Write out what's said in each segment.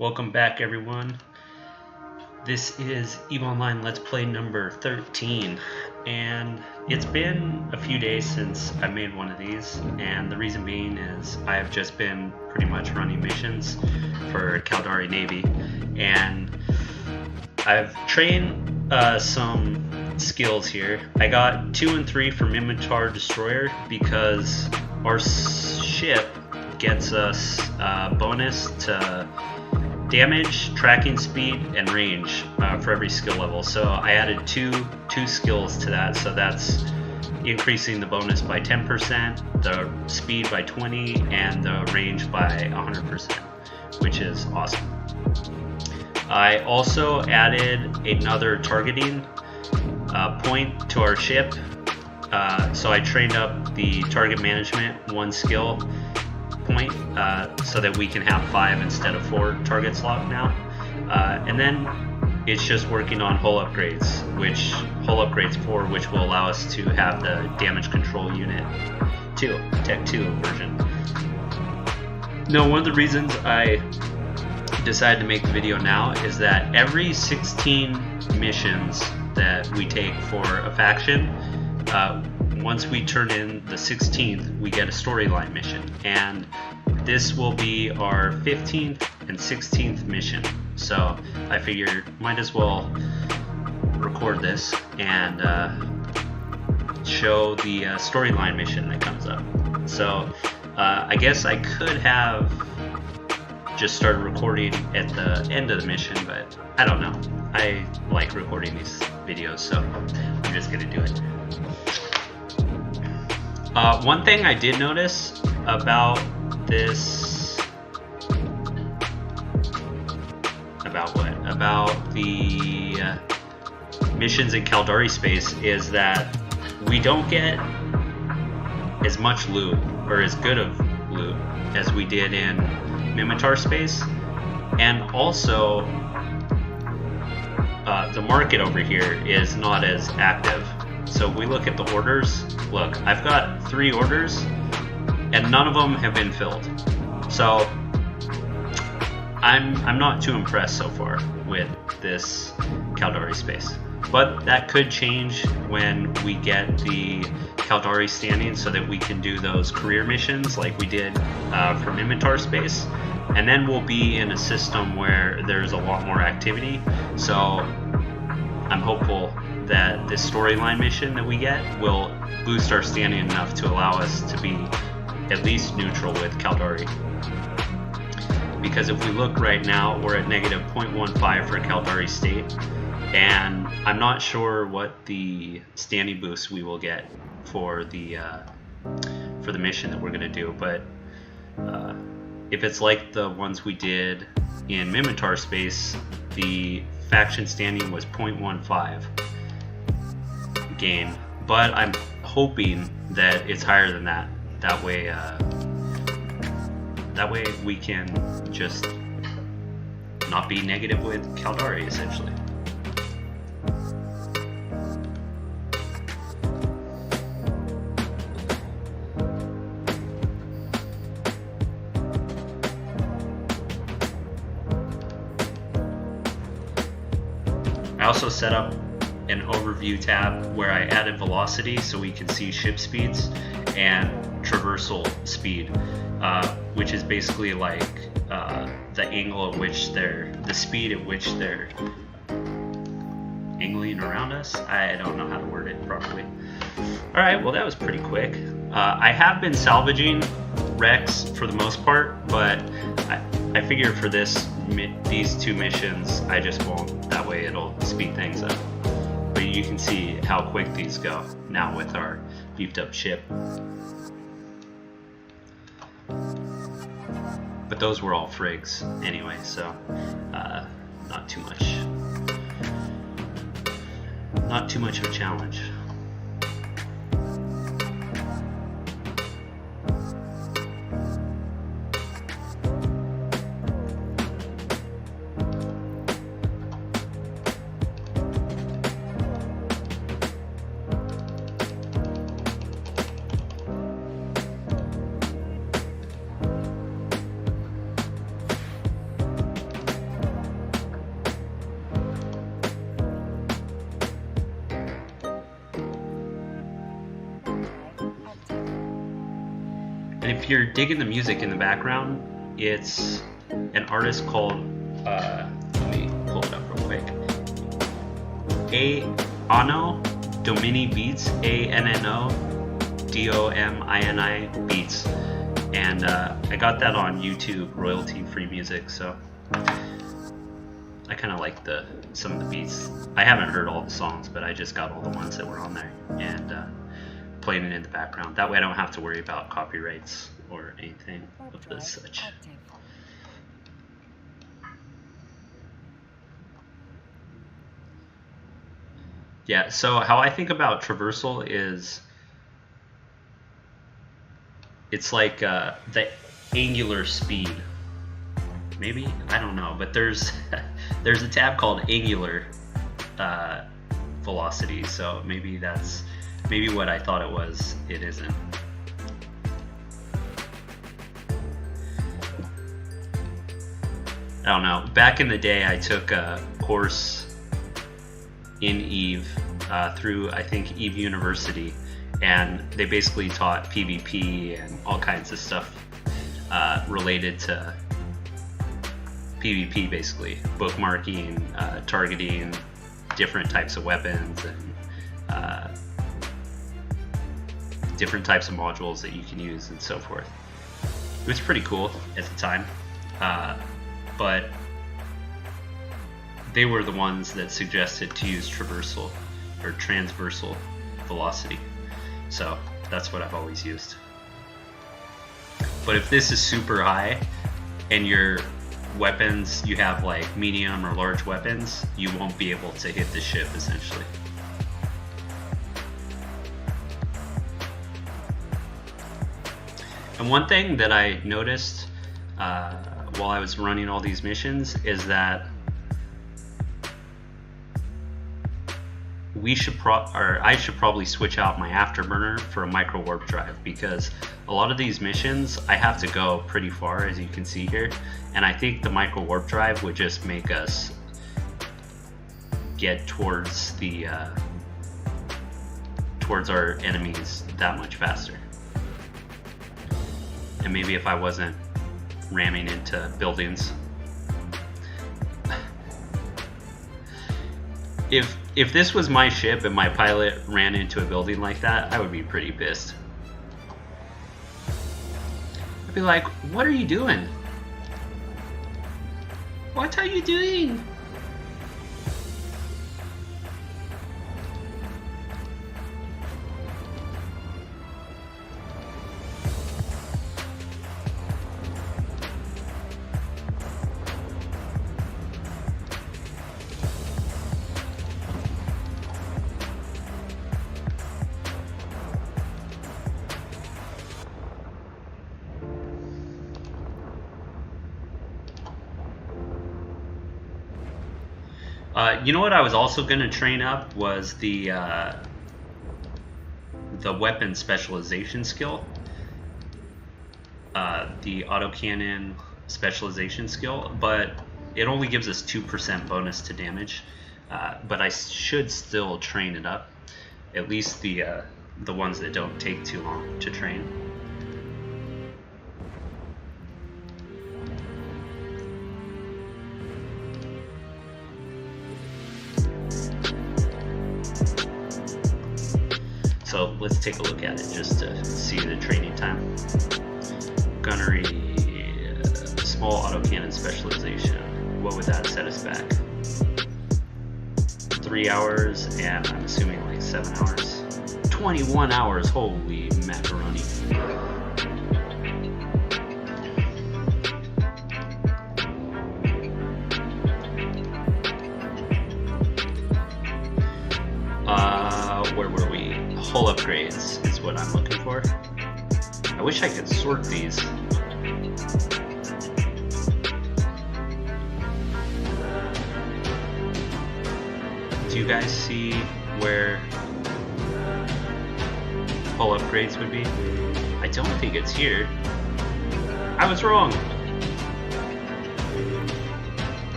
Welcome back, everyone. This is EVE Online Let's Play number 13, and it's been a few days since I made one of these, and the reason being is I have just been pretty much running missions for Caldari Navy, and I've trained some skills here. I got 2 and 3 for Minotaur Destroyer because our ship gets us bonus to damage, tracking speed, and range for every skill level. So I added two skills to that. So that's increasing the bonus by 10%, the speed by 20, and the range by 100%, which is awesome. I also added another targeting point to our ship. So I trained up the target management 1 skill point so that we can have 5 instead of 4 targets locked now, and then it's just working on hull upgrades, which hull upgrades 4, which will allow us to have the damage control unit 2, Tech 2 version. Now, one of the reasons I decided to make the video now is that every 16 missions that we take for a faction, once we turn in the 16th, we get a storyline mission, and this will be our 15th and 16th mission. So I figured might as well record this and show the storyline mission that comes up. So I guess I could have just started recording at the end of the mission, but I don't know. I like recording these videos, so I'm just gonna do it. One thing I did notice about this, about the missions in Caldari space is that we don't get as much loot or as good of loot as we did in Minotaur space, and also the market over here is not as active. So if we look at the orders, look, I've got 3 orders and none of them have been filled. So I'm not too impressed so far with this Caldari space. But that could change when we get the Caldari standing so that we can do those career missions like we did for Minotaur space. And then we'll be in a system where there's a lot more activity. So I'm hopeful that this storyline mission that we get will boost our standing enough to allow us to be at least neutral with Caldari. Because if we look right now, we're at negative 0.15 for Caldari state, and I'm not sure what the standing boost we will get for the mission that we're going to do, but if it's like the ones we did in Minotaur space, the faction standing was 0.15 gain, but I'm hoping that it's higher than that. That way we can just not be negative with Caldari, essentially. I also set up an overview tab where I added velocity so we can see ship speeds and traversal speed, which is basically like the angle at which the speed at which they're angling around us. I don't know how to word it properly. Alright, well that was pretty quick. I have been salvaging wrecks for the most part, but I figure for these 2 missions I just won't. That way it'll speed things up. But you can see how quick these go now with our beefed up ship. But those were all frigs anyway, so not too much of a challenge. And if you're digging the music in the background, it's an artist called, let me pull it up real quick. Anno Domini Beats, ANNO-DOMINI Beats. And I got that on YouTube, royalty-free music, so I kind of like some of the beats. I haven't heard all the songs, but I just got all the ones that were on there and playing it in the background. That way I don't have to worry about copyrights or anything of the such. Yeah, so how I think about traversal is it's like the angular speed. Maybe? I don't know, but there's a tab called angular velocity, so maybe that's what I thought it was. It isn't. I don't know. Back in the day, I took a course in EVE through, I think, EVE University, and they basically taught PvP and all kinds of stuff related to PvP, basically bookmarking, targeting different types of weapons, and different types of modules that you can use and so forth. It was pretty cool at the time, but they were the ones that suggested to use traversal or transversal velocity, so that's what I've always used. But if this is super high and your weapons, you have like medium or large weapons, you won't be able to hit the ship essentially. And one thing that I noticed while I was running all these missions is that I should probably switch out my afterburner for a micro warp drive, because a lot of these missions I have to go pretty far, as you can see here, and I think the micro warp drive would just make us get towards our enemies that much faster. And maybe if I wasn't ramming into buildings. If this was my ship and my pilot ran into a building like that, I would be pretty pissed. I'd be like, what are you doing? What are you doing? You know what I was also going to train up was the weapon specialization skill, the autocannon specialization skill, but it only gives us 2% bonus to damage. But I should still train it up, at least the ones that don't take too long to train. So let's take a look at it just to see the training time. Gunnery, small autocannon specialization. What would that set us back? 3 hours, and I'm assuming like 7 hours. 21 hours, holy macaroni. Where were we? Hull upgrades is what I'm looking for. I wish I could sort these. Do you guys see where hull upgrades would be? I don't think it's here. I was wrong.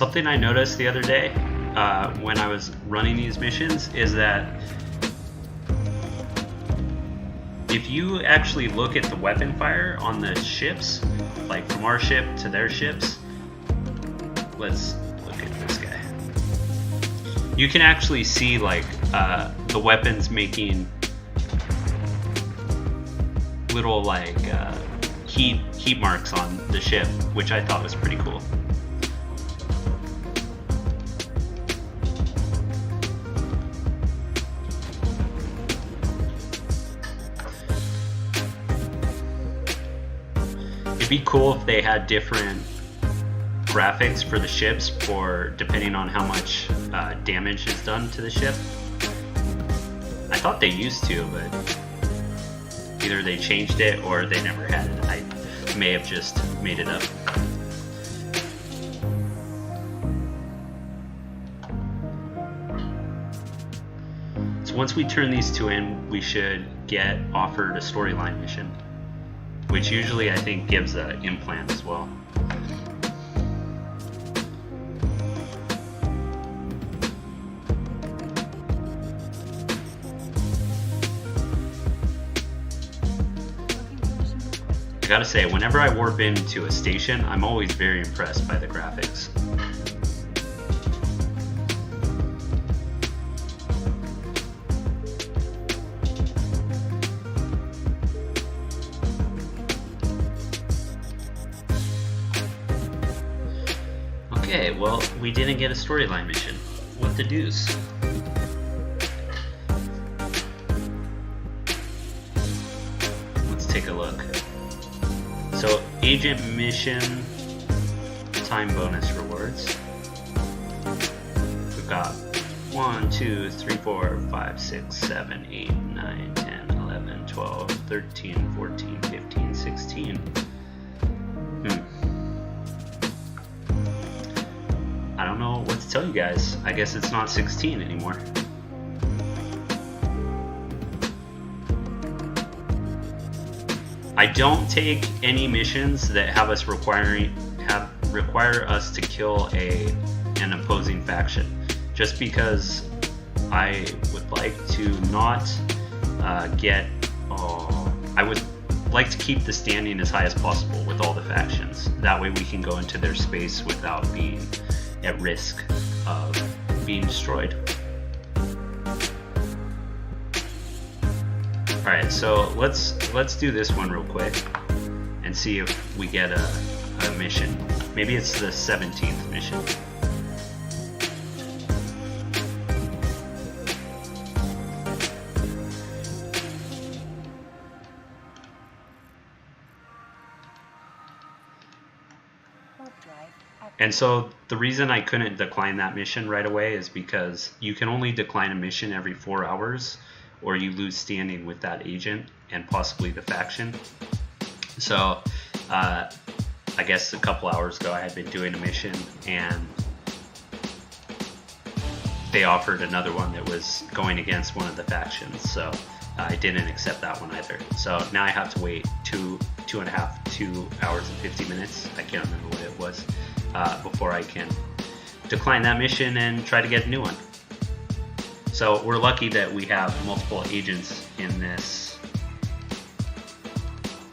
Something I noticed the other day when I was running these missions is that if you actually look at the weapon fire on the ships, like from our ship to their ships, let's look at this guy. You can actually see like the weapons making little like heat marks on the ship, which I thought was pretty cool. It'd be cool if they had different graphics for the ships for depending on how much damage is done to the ship. I thought they used to, but either they changed it or they never had it. I may have just made it up. So once we turn these two in, we should get offered a storyline mission, which usually I think gives an implant as well. I gotta say, whenever I warp into a station, I'm always very impressed by the graphics. Okay, well, we didn't get a storyline mission. What the deuce? Let's take a look. So, agent mission time bonus rewards. We've got 1, 2, 3, 4, 5, 6, 7, 8, 9, 10, 11, 12, 13, 14, 15, 16. I don't know what to tell you guys. I guess it's not 16 anymore. I don't take any missions that have us require us to kill an opposing faction, just because I would like to not I would like to keep the standing as high as possible with all the factions. That way we can go into their space without being at risk of being destroyed. Alright, so let's do this one real quick and see if we get a mission. Maybe it's the 17th mission. And so the reason I couldn't decline that mission right away is because you can only decline a mission every 4 hours, or you lose standing with that agent and possibly the faction. So I guess a couple hours ago I had been doing a mission and they offered another one that was going against one of the factions, so I didn't accept that one either. So now I have to wait 2 hours and 50 minutes, I can't remember what it was, before I can decline that mission and try to get a new one. So we're lucky that we have multiple agents in this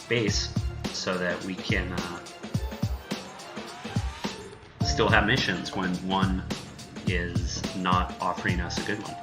base so that we can still have missions when one is not offering us a good one.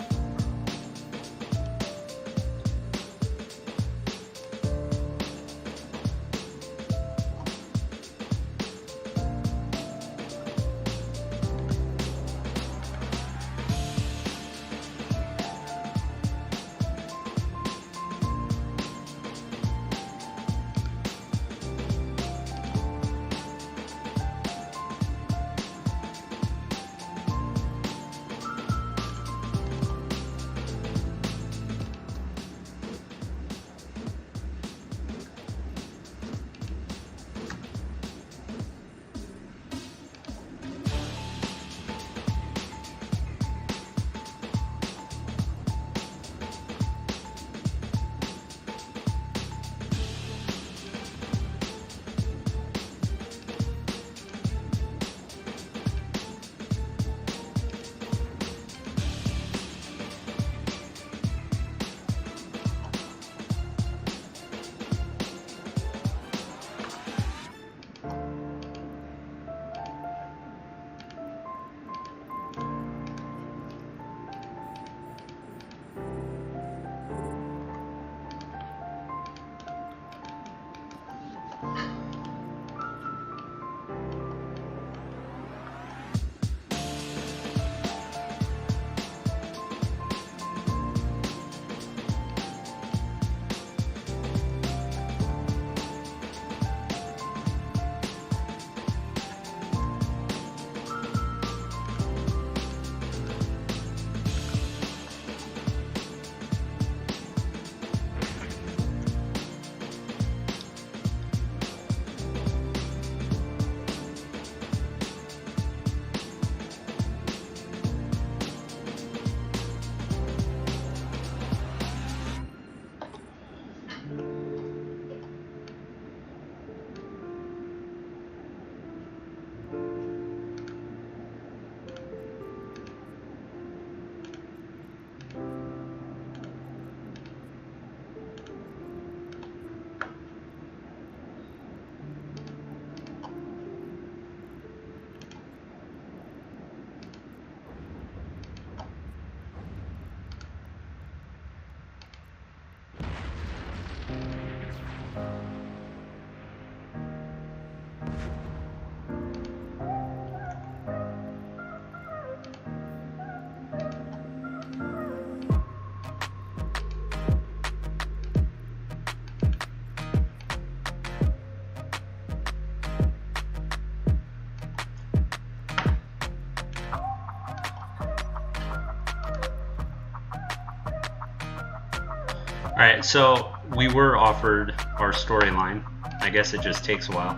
Alright, so we were offered our storyline. I guess it just takes a while.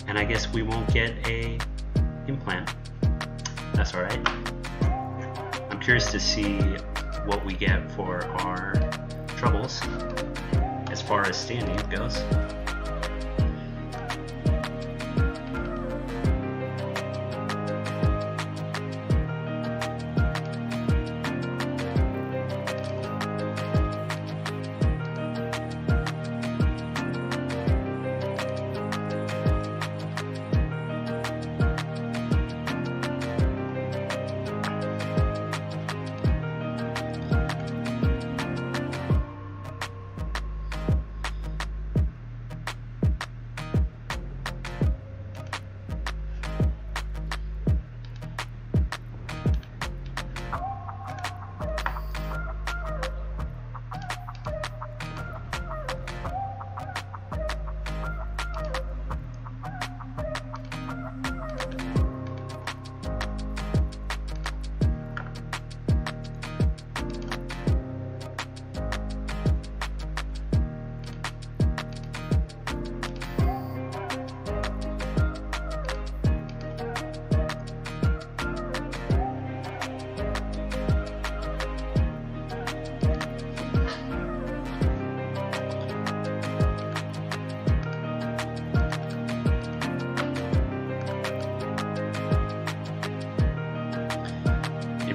And I guess we won't get a implant. That's alright. I'm curious to see what we get for our troubles as far as standing goes.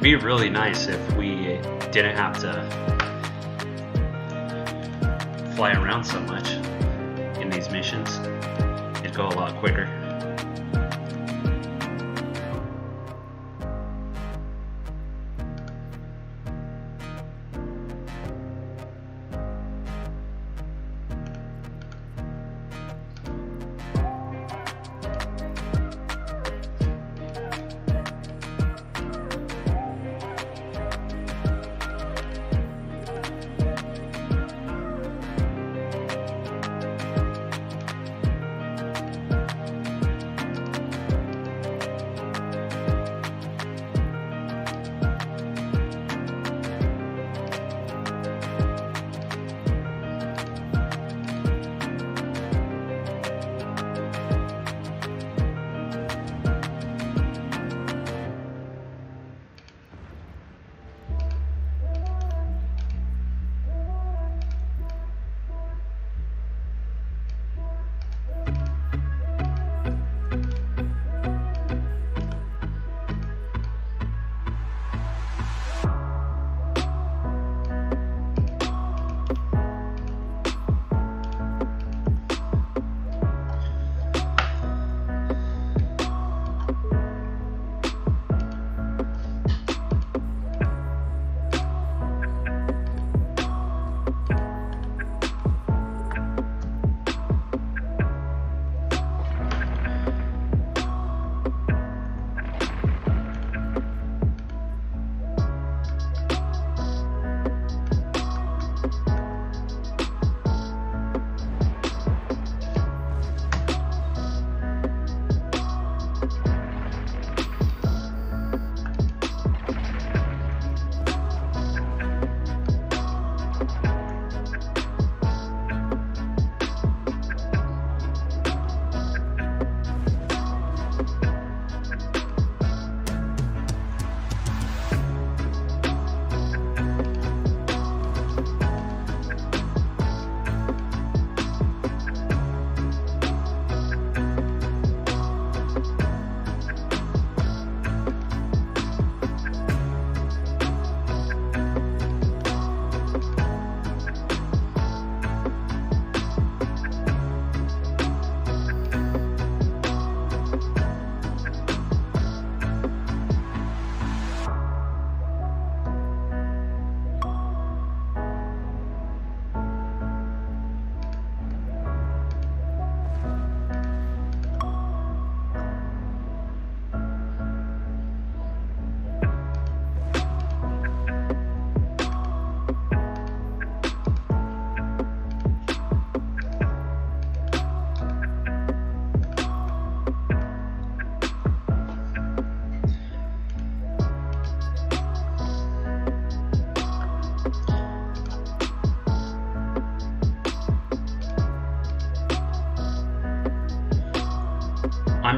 It'd be really nice if we didn't have to fly around so much in these missions. It'd go a lot quicker.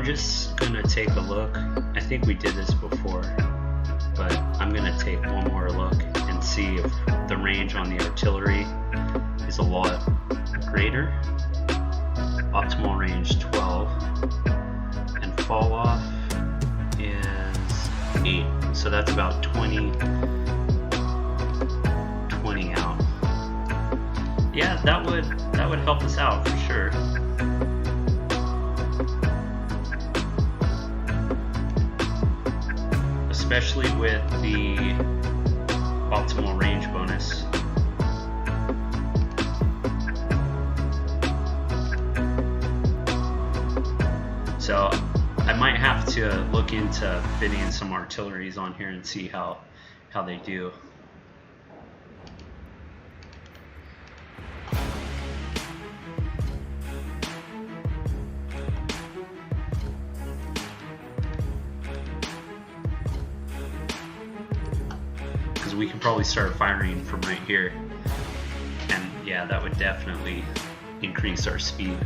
just gonna take a look. I think we did this before, but I'm gonna take one more look and see if the range on the artillery is a lot greater. Optimal range 12, and fall off is 8, so that's about 20 out. Yeah, that would help us out for sure. Especially with the optimal range bonus. So I might have to look into fitting some artilleries on here and see how they do. Because we can probably start firing from right here, and yeah, that would definitely increase our speed.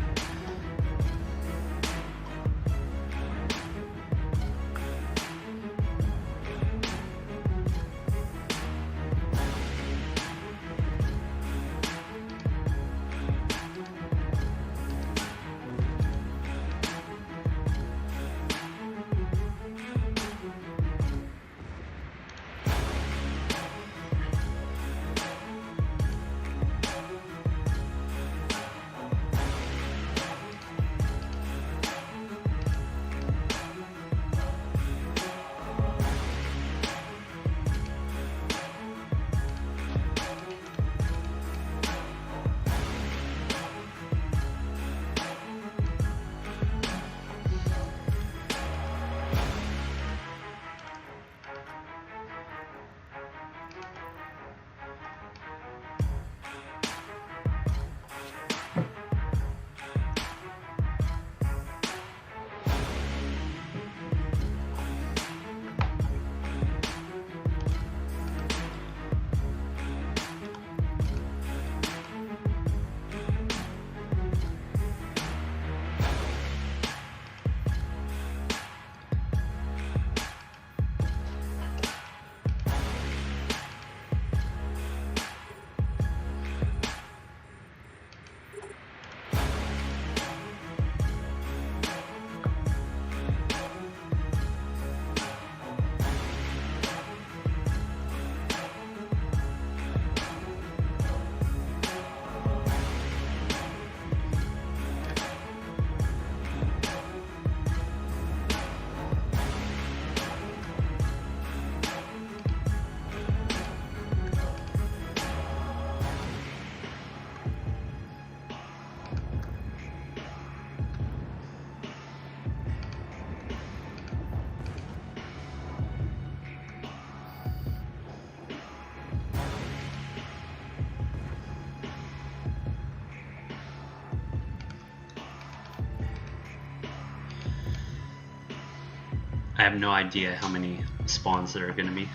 I have no idea how many spawns there are going to be.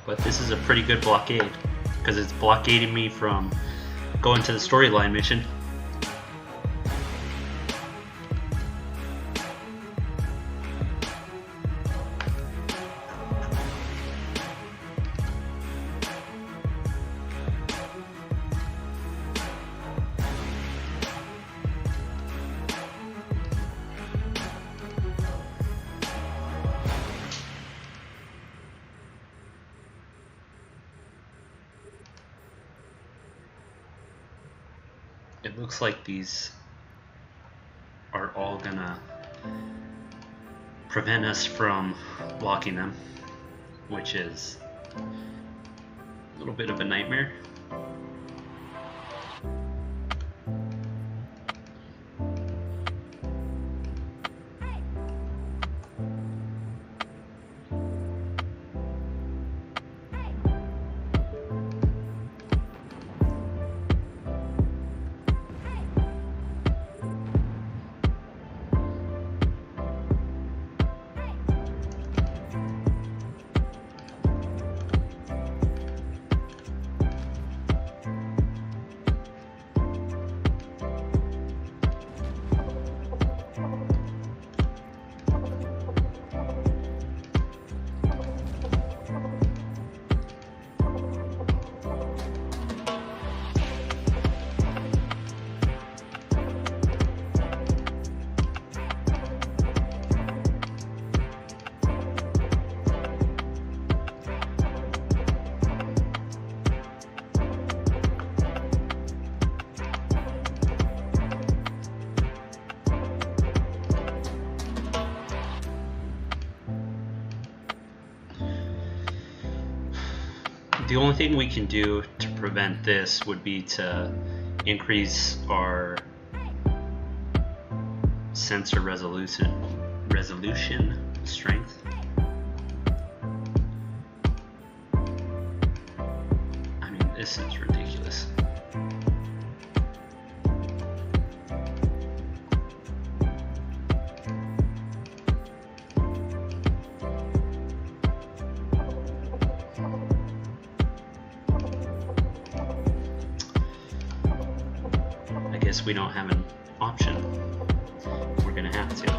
But this is a pretty good blockade, because it's blockading me from going to the storyline mission. It looks like these are all gonna prevent us from blocking them, which is a little bit of a nightmare. The only thing we can do to prevent this would be to increase our sensor resolution strength. I mean, this is ridiculous. I guess we don't have an option. We're gonna have to.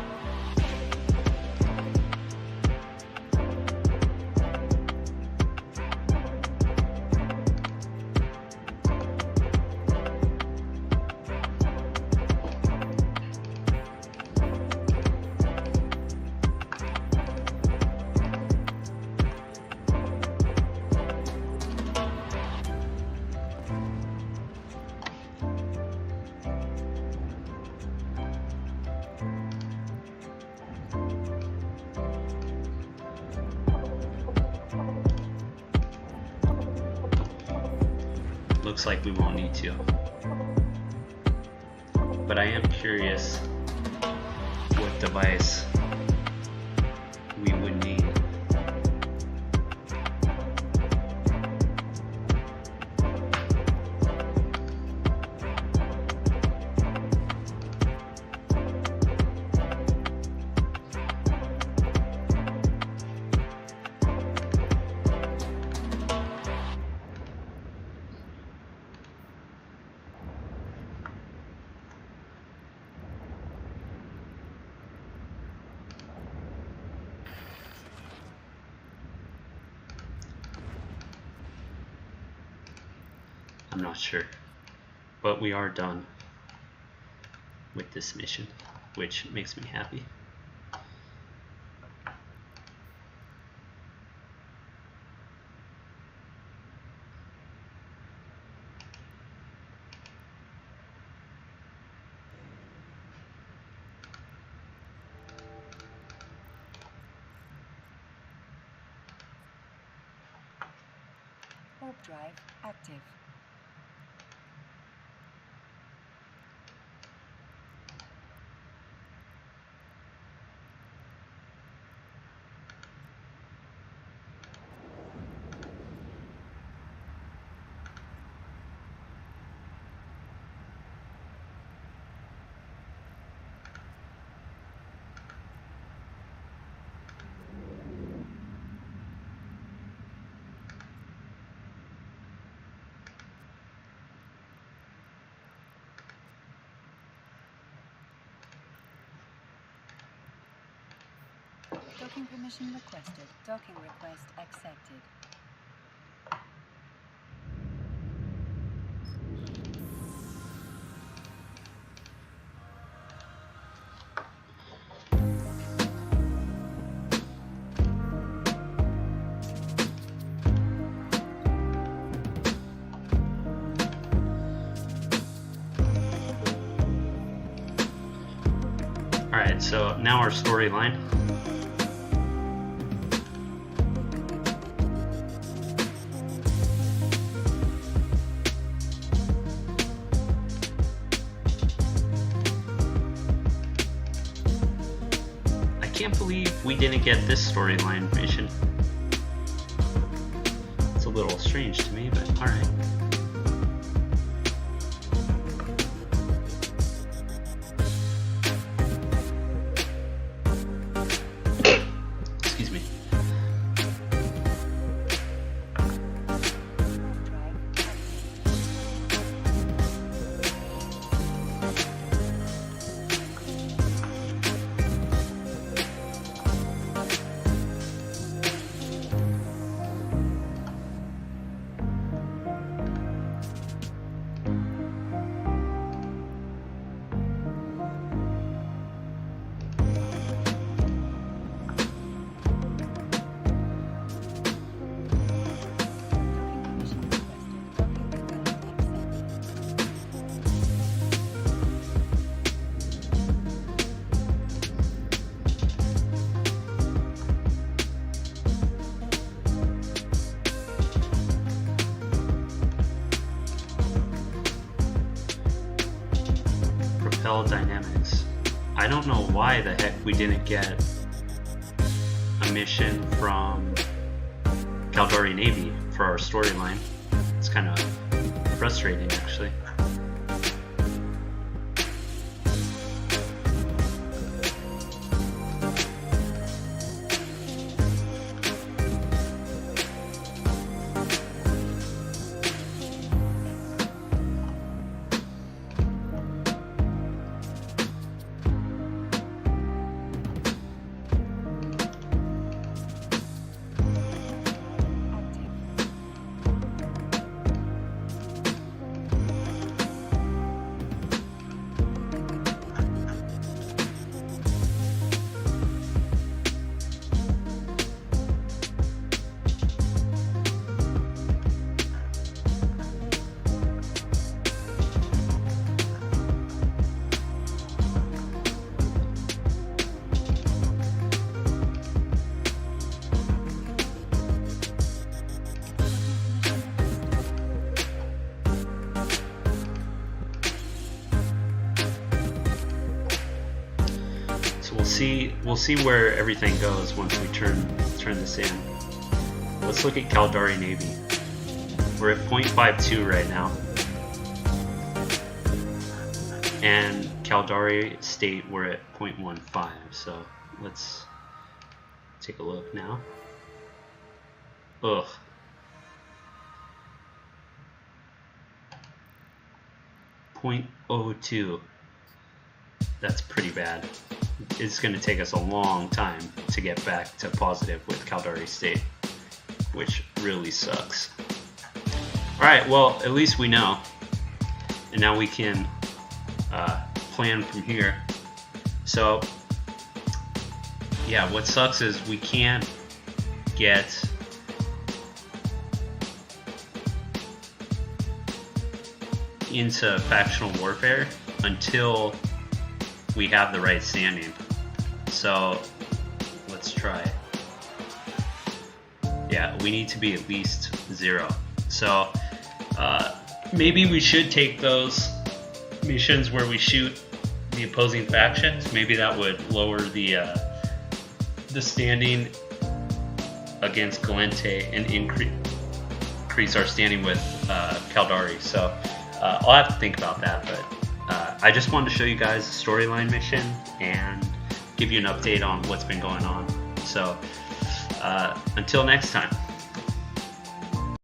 Looks like we won't need to. But I am curious what device we would need. I'm not sure, but we are done with this mission, which makes me happy. Warp drive active. Docking permission requested. Docking request accepted. Alright, so now our storyline. I can't believe we didn't get this storyline mission. It's a little strange to me, but alright. Cartel Dynamics. I don't know why the heck we didn't get a mission from Caldari Navy for our storyline. It's kind of frustrating, actually. We'll see where everything goes once we turn this in. Let's look at Caldari Navy. We're at 0.52 right now. And Caldari State, we're at 0.15. So let's take a look now. Ugh. .02. That's pretty bad. It's going to take us a long time to get back to positive with Caldari State, which really sucks. Alright, well, at least we know. And now we can plan from here. So, yeah, what sucks is we can't get into factional warfare until we have the right standing. So let's try. Yeah, we need to be at least 0. So maybe we should take those missions where we shoot the opposing factions. Maybe that would lower the standing against Galente and increase our standing with Caldari. So I'll have to think about that, but I just wanted to show you guys the storyline mission and give you an update on what's been going on. So until next time.